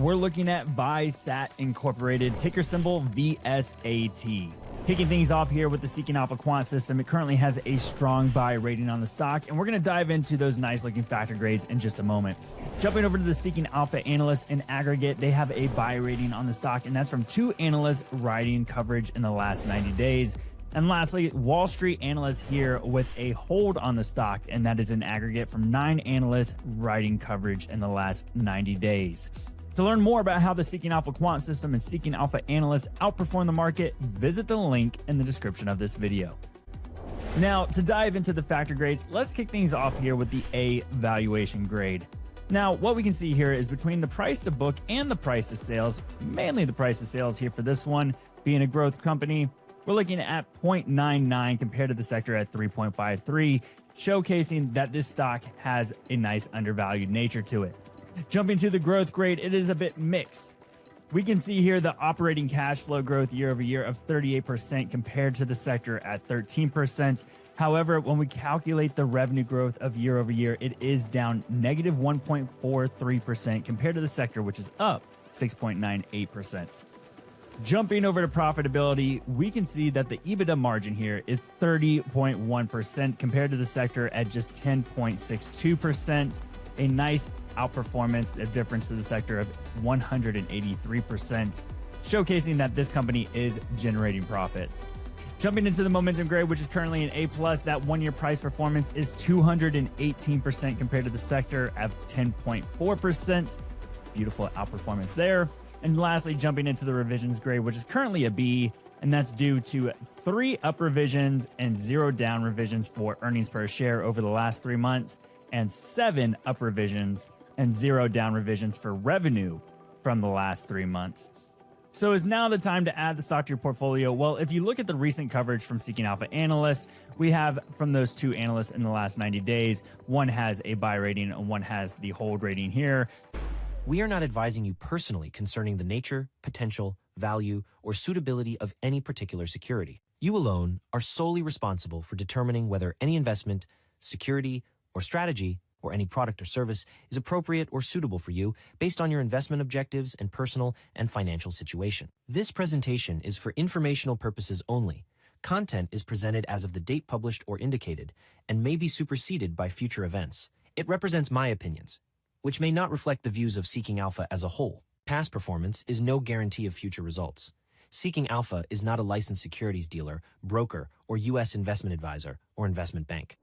we're looking at Viasat Incorporated, ticker symbol VSAT. Kicking things off here with the Seeking Alpha Quant system, it currently has a strong buy rating on the stock, and we're going to dive into those nice looking factor grades in just a moment. Jumping over to the Seeking Alpha analysts in aggregate, they have a buy rating on the stock, and that's from 2 analysts writing coverage in the last 90 days. And lastly, Wall Street analysts here with a hold on the stock, and that is in aggregate from 9 analysts writing coverage in the last 90 days. To learn more about how the Seeking Alpha Quant system and Seeking Alpha analysts outperform the market, visit the link in the description of this video. Now, to dive into the factor grades, let's kick things off here with the A valuation grade. Now, what we can see here is between the price to book and the price to sales, mainly the price to sales here for this one, being a growth company, we're looking at 0.99 compared to the sector at 3.53, showcasing that this stock has a nice undervalued nature to it. Jumping to the growth grade, it is a bit mixed. We can see here the operating cash flow growth year over year of 38% compared to the sector at 13%. However, when we calculate the revenue growth of year over year, it is down negative 1.43% compared to the sector, which is up 6.98%. Jumping over to profitability, we can see that the EBITDA margin here is 30.1% compared to the sector at just 10.62%. A nice outperformance, a difference to the sector of 183%, showcasing that this company is generating profits. Jumping into the momentum grade, which is currently an A+, that 1-year price performance is 218% compared to the sector at 10.4%. Beautiful outperformance there. And lastly, jumping into the revisions grade, which is currently a B, and that's due to 3 up revisions and 0 down revisions for earnings per share over the last 3 months, and 7 up revisions and 0 down revisions for revenue from the last 3 months. So is now the time to add the stock to your portfolio? Well, if you look at the recent coverage from Seeking Alpha analysts, we have from those 2 analysts in the last 90 days, one has a buy rating and one has the hold rating here. We are not advising you personally concerning the nature, potential, value, or suitability of any particular security. You alone are solely responsible for determining whether any investment, security, or strategy, or any product or service is appropriate or suitable for you based on your investment objectives and personal and financial situation. This presentation is for informational purposes only. Content is presented as of the date published or indicated and may be superseded by future events. It represents my opinions, which may not reflect the views of Seeking Alpha as a whole. Past performance is no guarantee of future results. Seeking Alpha is not a licensed securities dealer, broker, or U.S. investment advisor or investment bank.